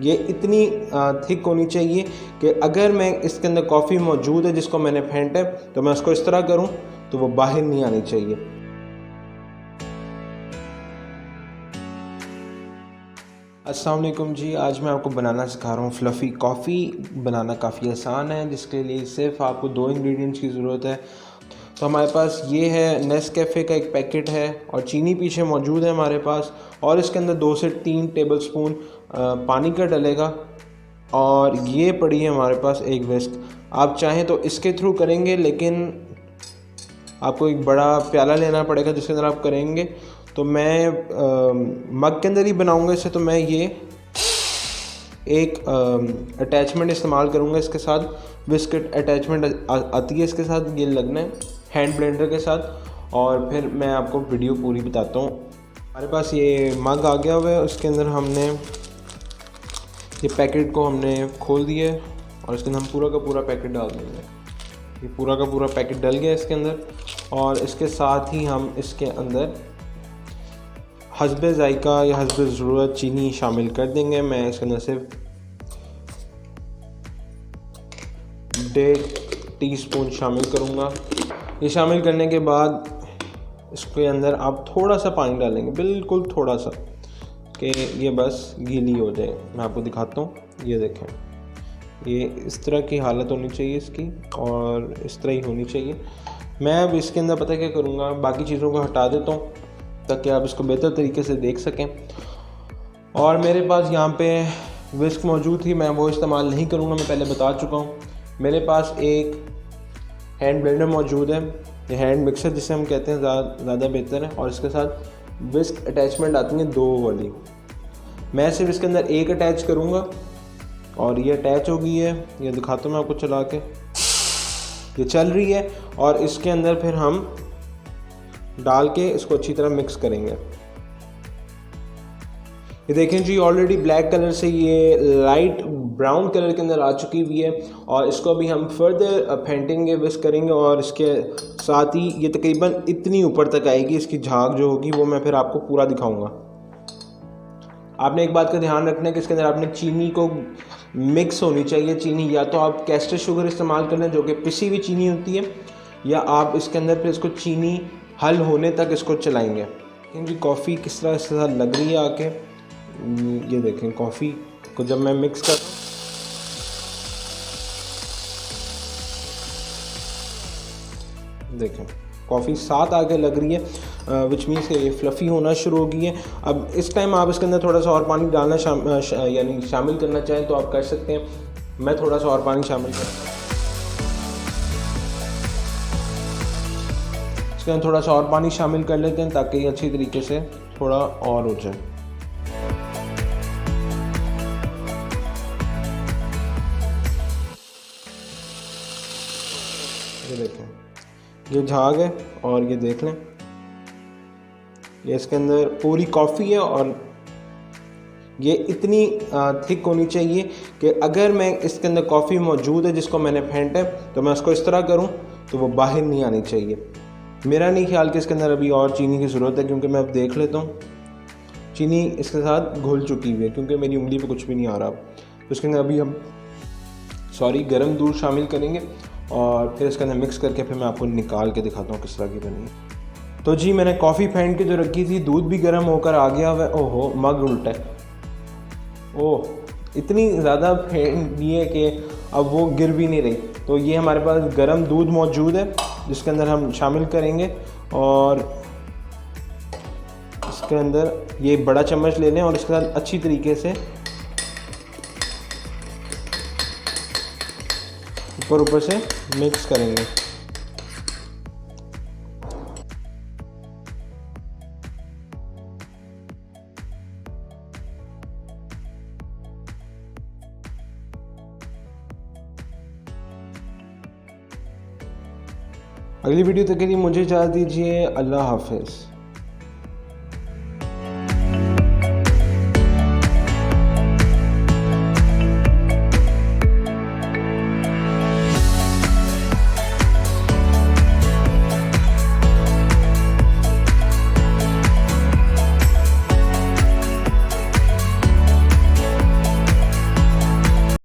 ये इतनी थिक होनी चाहिए कि अगर मैं इसके अंदर कॉफ़ी मौजूद है जिसको मैंने फेंटा है तो मैं उसको इस तरह करूं तो वो बाहर नहीं आनी चाहिए। अस्सलाम वालेकुम जी, आज मैं आपको बनाना सिखा रहा हूँ फ्लफ़ी कॉफ़ी। बनाना काफ़ी आसान है, जिसके लिए सिर्फ आपको 2 इंग्रेडिएंट्स की ज़रूरत है। तो हमारे पास ये है नेस्कैफ़े का एक पैकेट है और चीनी पीछे मौजूद है हमारे पास, और इसके अंदर 2 से 3 टेबलस्पून पानी का डलेगा, और ये पड़ी है हमारे पास एक विस्क। आप चाहें तो इसके थ्रू करेंगे, लेकिन आपको एक बड़ा प्याला लेना पड़ेगा जिसके अंदर आप करेंगे। तो मैं मग के अंदर ही बनाऊंगा इसे, तो मैं ये एक अटैचमेंट इस्तेमाल करूंगा इसके साथ। बिस्किट अटैचमेंट आती है इसके साथ, ये लगना है हैंड ब्लेंडर के साथ, और फिर मैं आपको वीडियो पूरी बताता हूँ। हमारे पास ये मग आ गया हुआ है, उसके अंदर हमने ये पैकेट को हमने खोल दिया है और इसके अंदर हम पूरा का पूरा पैकेट डाल देंगे। ये पूरा का पूरा पैकेट डल गया इसके अंदर, और इसके साथ ही हम इसके अंदर हस्बे ज़ायका या हस्बे ज़रूरत चीनी शामिल कर देंगे। मैं इसके अंदर सिर्फ 1.5 टीस्पून शामिल करूँगा। ये शामिल करने के बाद इसके अंदर आप थोड़ा सा पानी डालेंगे, बिल्कुल थोड़ा सा, कि ये बस गीली हो जाए। मैं आपको दिखाता हूँ, ये देखें, ये इस तरह की हालत होनी चाहिए इसकी, और इस तरह ही होनी चाहिए। मैं अब इसके अंदर पता क्या करूँगा, बाकी चीज़ों को हटा देता हूँ ताकि आप इसको बेहतर तरीके से देख सकें। और मेरे पास यहाँ पे विस्क मौजूद थी, मैं वो इस्तेमाल नहीं करूँगा, मैं पहले बता चुका हूँ। मेरे पास एक हैंड ब्लेंडर मौजूद है, ये हैंड मिक्सर जिसे हम कहते हैं, ज़्यादा बेहतर है। और इसके साथ विस्क अटैचमेंट आती है 2 वाली, मैं सिर्फ इसके अंदर एक अटैच करूँगा और ये अटैच हो गई है। ये दिखाता हूँ मैं आपको चला के, ये चल रही है। और इसके अंदर फिर हम डाल के इसको अच्छी तरह मिक्स करेंगे। ये देखें जी, ऑलरेडी ब्लैक कलर से ये लाइट ब्राउन कलर के अंदर आ चुकी हुई है, और इसको अभी हम फर्दर फेंटेंगे, विस्क करेंगे, और इसके साथ ही ये तकरीबन इतनी ऊपर तक आएगी इसकी झाग जो होगी, वो मैं फिर आपको पूरा दिखाऊंगा। आपने एक बात का ध्यान रखना है कि इसके अंदर आपने चीनी को मिक्स होनी चाहिए। चीनी या तो आप कैस्टर शुगर इस्तेमाल कर लें जो कि पिसी हुई चीनी होती है, या आप इसके अंदर फिर इसको चीनी हल होने तक इसको चलाएंगे। क्योंकि कॉफ़ी किस तरह से लग रही है आके, ये देखें, कॉफ़ी को जब मैं मिक्स कर, देखें कॉफ़ी साथ आके लग रही है, विच मीन्स कि ये फ्लफ़ी होना शुरू हो गई है। अब इस टाइम आप इसके अंदर थोड़ा सा और पानी डालना यानी शामिल करना चाहें तो आप कर सकते हैं। मैं थोड़ा सा और पानी शामिल करता हूँ, इसके अंदर थोड़ा सा और पानी शामिल कर लेते हैं ताकि ये अच्छी तरीके से थोड़ा और हो जाए। ये देखें, ये झाग है, और ये देख लें, ये इसके अंदर पूरी कॉफ़ी है, और ये इतनी थिक होनी चाहिए कि अगर मैं इसके अंदर कॉफ़ी मौजूद है जिसको मैंने फेंटा है तो मैं उसको इस तरह करूं तो वो बाहर नहीं आनी चाहिए। मेरा नहीं ख्याल कि इसके अंदर अभी और चीनी की ज़रूरत है, क्योंकि मैं अब देख लेता हूँ चीनी इसके साथ घुल चुकी हुई है, क्योंकि मेरी उंगली पे कुछ भी नहीं आ रहा। तो इसके अंदर अभी हम गर्म दूध शामिल करेंगे, और फिर इसके अंदर मिक्स करके फिर मैं आपको निकाल के दिखाता हूँ किस तरह की बनी है। तो जी, मैंने कॉफ़ी फेंट के जो रखी थी, दूध भी गर्म होकर आ गया हुआ है। ओहो, मग उल्टा है, ओह, इतनी ज़्यादा फेंट दी है कि अब वो गिर भी नहीं रही। तो ये हमारे पास गर्म दूध मौजूद है जिसके अंदर हम शामिल करेंगे, और इसके अंदर ये बड़ा चम्मच ले लें और इसके साथ अच्छी तरीके से ऊपर से मिक्स करेंगे। अगली वीडियो तक के लिए मुझे इजाज़त दीजिए। अल्लाह हाफ़िज़।